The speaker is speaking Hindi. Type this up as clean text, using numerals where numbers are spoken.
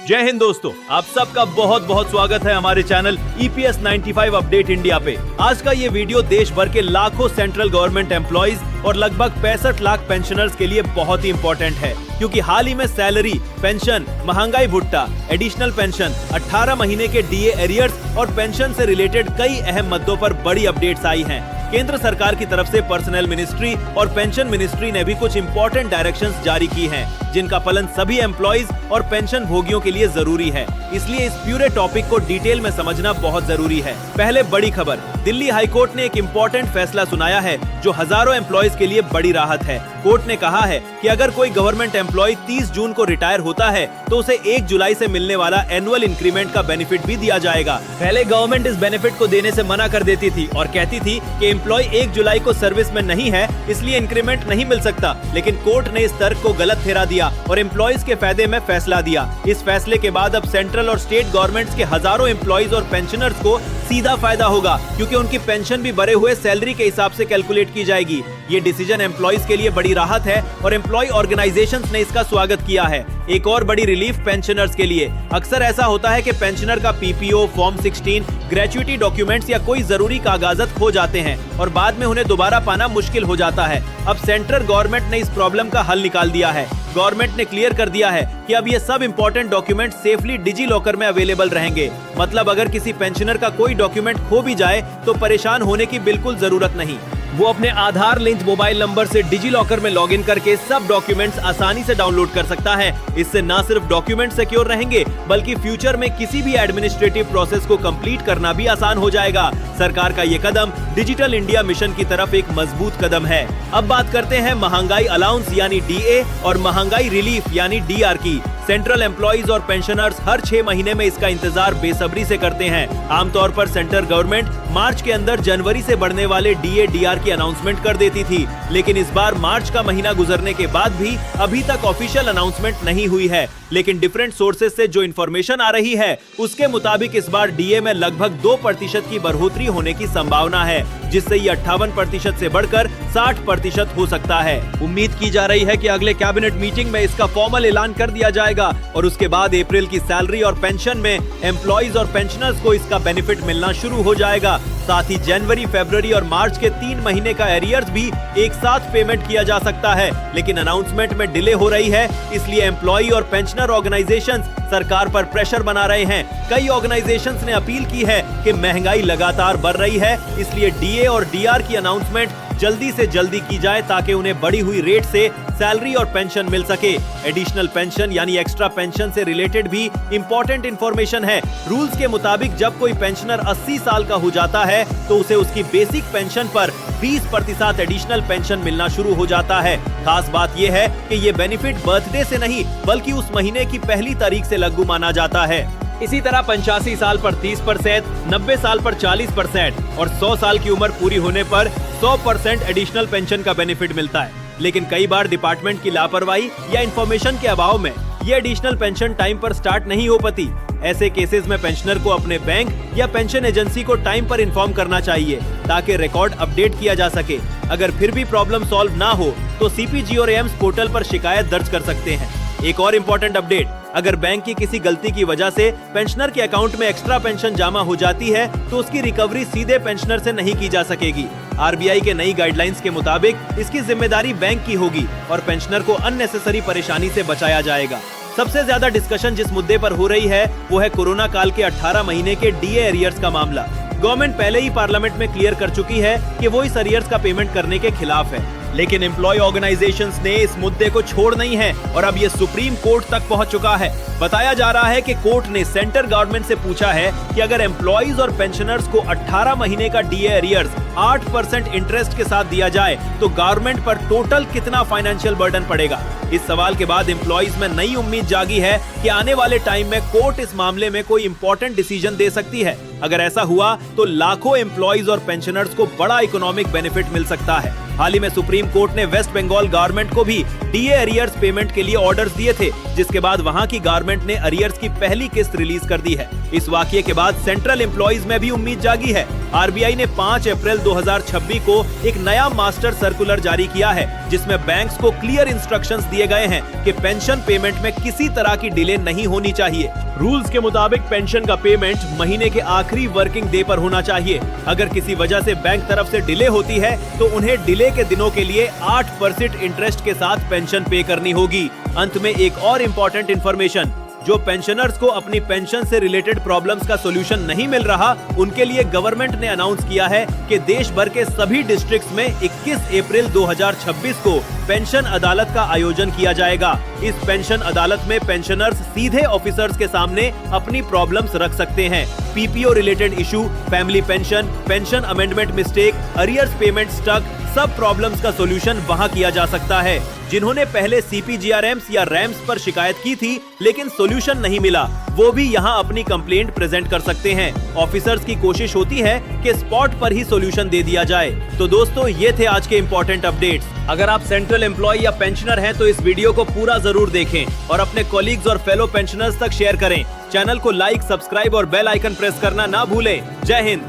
जय हिंद दोस्तों, आप सबका बहुत बहुत स्वागत है हमारे चैनल EPS 95 अपडेट इंडिया पे। आज का ये वीडियो देश भर के लाखों सेंट्रल गवर्नमेंट एम्प्लॉइज और लगभग 65 लाख पेंशनर्स के लिए बहुत ही इम्पोर्टेंट है, क्योंकि हाल ही में सैलरी, पेंशन, महंगाई भुट्टा, एडिशनल पेंशन, 18 महीने के DA एरियर्स और पेंशन से रिलेटेड कई अहम मुद्दों पर बड़ी अपडेट्स आई हैं। केंद्र सरकार की तरफ से पर्सनल मिनिस्ट्री और पेंशन मिनिस्ट्री ने भी कुछ इम्पोर्टेंट डायरेक्शंस जारी की हैं, जिनका पालन सभी एम्प्लॉइज और पेंशन भोगियों के लिए जरूरी है। इसलिए इस पूरे टॉपिक को डिटेल में समझना बहुत जरूरी है। पहले बड़ी खबर, दिल्ली हाई कोर्ट ने एक इम्पोर्टेंट फैसला सुनाया है जो हजारों एम्प्लॉइज के लिए बड़ी राहत है। कोर्ट ने कहा है कि अगर कोई गवर्नमेंट एम्प्लॉय 30 जून को रिटायर होता है तो उसे 1 जुलाई से मिलने वाला एनुअल इंक्रीमेंट का बेनिफिट भी दिया जाएगा। पहले गवर्नमेंट इस बेनिफिट को देने से मना कर देती थी और कहती थी कि एम्प्लॉय 1 जुलाई को सर्विस में नहीं है, इसलिए इंक्रीमेंट नहीं मिल सकता। लेकिन कोर्ट ने इस तर्क को गलत ठहरा दिया और एम्प्लॉइज के फायदे में फैसला दिया। इस फैसले के बाद अब सेंट्रल और स्टेट गवर्नमेंट्स के हजारों एम्प्लॉइज और पेंशनर्स को सीधा फायदा होगा, क्योंकि उनकी पेंशन भी बढ़े हुए सैलरी के हिसाब से कैलकुलेट की जाएगी। ये डिसीजन एम्प्लॉइज के लिए बड़ी राहत है और एम्प्लॉय ऑर्गेनाइजेशंस ने इसका स्वागत किया है। एक और बड़ी रिलीफ पेंशनर्स के लिए। अक्सर ऐसा होता है कि पेंशनर का PPO, फॉर्म 16, ग्रेचुइटी डॉक्यूमेंट्स या कोई जरूरी कागजात खो जाते हैं और बाद में उन्हें दोबारा पाना मुश्किल हो जाता है। अब सेंट्रल गवर्नमेंट ने इस प्रॉब्लम का हल निकाल दिया है। गवर्नमेंट ने क्लियर कर दिया है कि अब ये सब important document safely digi locker में अवेलेबल रहेंगे। मतलब अगर किसी पेंशनर का कोई डॉक्यूमेंट खो भी जाए तो परेशान होने की बिल्कुल जरूरत नहीं। वो अपने आधार लिंक मोबाइल नंबर से डिजी लॉकर में लॉगिन करके सब डॉक्यूमेंट्स आसानी से डाउनलोड कर सकता है। इससे न सिर्फ डॉक्यूमेंट सिक्योर रहेंगे, बल्कि फ्यूचर में किसी भी एडमिनिस्ट्रेटिव प्रोसेस को कंप्लीट करना भी आसान हो जाएगा। सरकार का ये कदम डिजिटल इंडिया मिशन की तरफ एक मजबूत कदम है। अब बात करते हैं महंगाई अलाउंस यानी DA और महंगाई रिलीफ यानी DR की। सेंट्रल एम्प्लॉइज और पेंशनर्स हर 6 महीने में इसका इंतजार बेसब्री से करते हैं। आमतौर पर सेंट्रल गवर्नमेंट मार्च के अंदर जनवरी से बढ़ने वाले DA DR की अनाउंसमेंट कर देती थी, लेकिन इस बार मार्च का महीना गुजरने के बाद भी अभी तक ऑफिशियल अनाउंसमेंट नहीं हुई है। लेकिन डिफरेंट सोर्सेज से जो इन्फॉर्मेशन आ रही है उसके मुताबिक इस बार DA में लगभग 2% की बढ़ोतरी होने की संभावना है, जिससे ये 58% से बढ़कर 60% हो सकता है। उम्मीद की जा रही है कि अगले कैबिनेट मीटिंग में इसका फॉर्मल ऐलान कर दिया जाएगा और उसके बाद अप्रैल की सैलरी और पेंशन में एम्प्लॉइज और पेंशनर्स को इसका बेनिफिट मिलना शुरू हो जाएगा। साथ ही जनवरी, फरवरी और मार्च के 3 महीने का एरियर्स भी एक साथ पेमेंट किया जा सकता है, लेकिन अनाउंसमेंट में डिले हो रही है। इसलिए एम्प्लॉई और पेंशनर ऑर्गेनाइजेशंस सरकार पर प्रेशर बना रहे हैं। कई ऑर्गेनाइजेशंस ने अपील की है कि महंगाई लगातार बढ़ रही है, इसलिए DA और DR की अनाउंसमेंट जल्दी से जल्दी की जाए ताकि उन्हें बढ़ी हुई रेट से सैलरी और पेंशन मिल सके। एडिशनल पेंशन यानी एक्स्ट्रा पेंशन से रिलेटेड भी इम्पोर्टेंट इंफॉर्मेशन है। रूल्स के मुताबिक जब कोई पेंशनर 80 साल का हो जाता है तो उसे उसकी बेसिक पेंशन पर 20% एडिशनल पेंशन मिलना शुरू हो जाता है। खास बात यह है कि ये बेनिफिट बर्थडे से नहीं बल्कि उस महीने की पहली तारीख से लागू माना जाता है। इसी तरह 85 साल पर 30%, 90 साल पर 40% और 100 साल की उम्र पूरी होने पर 100% एडिशनल पेंशन का बेनिफिट मिलता है। लेकिन कई बार डिपार्टमेंट की लापरवाही या इन्फॉर्मेशन के अभाव में ये एडिशनल पेंशन टाइम पर स्टार्ट नहीं हो पाती। ऐसे केसेस में पेंशनर को अपने बैंक या पेंशन एजेंसी को टाइम पर इन्फॉर्म करना चाहिए ताकि रिकॉर्ड अपडेट किया जा सके। अगर फिर भी प्रॉब्लम सॉल्व ना हो तो CPG और AIMS पोर्टल पर शिकायत दर्ज कर सकते हैं। एक और इम्पोर्टेंट अपडेट, अगर बैंक की किसी गलती की वजह से पेंशनर के अकाउंट में एक्स्ट्रा पेंशन जमा हो जाती है तो उसकी रिकवरी सीधे पेंशनर से नहीं की जा सकेगी। RBI के नई गाइडलाइंस के मुताबिक इसकी जिम्मेदारी बैंक की होगी और पेंशनर को अननेसेसरी परेशानी से बचाया जाएगा। सबसे ज्यादा डिस्कशन जिस मुद्दे पर हो रही है वो है कोरोना काल के 18 महीने के DA एरियर्स का मामला। गवर्नमेंट पहले ही पार्लियामेंट में क्लियर कर चुकी है कि वो इस एरियर्स का पेमेंट करने के खिलाफ है, लेकिन एम्प्लॉय ऑर्गेनाइजेशंस ने इस मुद्दे को छोड़ नहीं है और अब ये सुप्रीम कोर्ट तक पहुंच चुका है। बताया जा रहा है कि कोर्ट ने सेंट्रल गवर्नमेंट से पूछा है कि अगर एम्प्लॉइज और पेंशनर्स को 18 महीने का DA एरियर्स 8% इंटरेस्ट के साथ दिया जाए तो गवर्नमेंट पर टोटल कितना फाइनेंशियल बर्डन पड़ेगा। इस सवाल के बाद एम्प्लॉइज में नई उम्मीद जागी है कि आने वाले टाइम में कोर्ट इस मामले में कोई इंपॉर्टेंट डिसीजन दे सकती है। अगर ऐसा हुआ तो लाखों एम्प्लॉइज और पेंशनर्स को बड़ा इकोनॉमिक बेनिफिट मिल सकता है। हाल ही में सुप्रीम कोर्ट ने वेस्ट बंगाल गवर्नमेंट को भी DA एरियर्स पेमेंट के लिए ऑर्डर्स दिए थे, जिसके बाद वहां की गवर्नमेंट ने एरियर्स की पहली किस्त रिलीज कर दी है। इस वाकये के बाद सेंट्रल एम्प्लॉइज में भी उम्मीद जागी है। आरबीआई ने 5 अप्रैल 2026 को एक नया मास्टर सर्कुलर जारी किया है, जिसमें बैंक्स को क्लियर इंस्ट्रक्शंस दिए गए हैं कि पेंशन पेमेंट में किसी तरह की डिले नहीं होनी चाहिए। रूल्स के मुताबिक पेंशन का पेमेंट महीने के आखिरी वर्किंग डे पर होना चाहिए। अगर किसी वजह से बैंक तरफ से डिले होती है तो उन्हें डिले के दिनों के लिए 8% इंटरेस्ट के साथ पेंशन पे करनी होगी। अंत में एक और इम्पोर्टेंट इन्फॉर्मेशन, जो पेंशनर्स को अपनी पेंशन से रिलेटेड प्रॉब्लम्स का सॉल्यूशन नहीं मिल रहा, उनके लिए गवर्नमेंट ने अनाउंस किया है कि देश भर के सभी डिस्ट्रिक्ट्स में 21 अप्रैल 2026 को पेंशन अदालत का आयोजन किया जाएगा। इस पेंशन अदालत में पेंशनर्स सीधे ऑफिसर्स के सामने अपनी प्रॉब्लम्स रख सकते हैं। PPO related issue, family pension, pension amendment mistake, arrears payment stuck, सब प्रॉब्लम्स का सॉल्यूशन वहां किया जा सकता है। जिन्होंने पहले सीपीजीआरएम्स या रैम्स पर शिकायत की थी लेकिन सॉल्यूशन नहीं मिला, वो भी यहां अपनी कंप्लेंट प्रेजेंट कर सकते हैं। ऑफिसर्स की कोशिश होती है कि स्पॉट पर ही सॉल्यूशन दे दिया जाए। तो दोस्तों, ये थे आज के इंपॉर्टेंट अपडेट्स। अगर आप सेंट्रल एम्प्लॉय या पेंशनर हैं तो इस वीडियो को पूरा जरूर देखें और अपने कॉलीग्स और फेलो पेंशनर्स तक शेयर करें। चैनल को लाइक, सब्सक्राइब और बेल आइकन प्रेस करना ना भूलें। जय हिंद।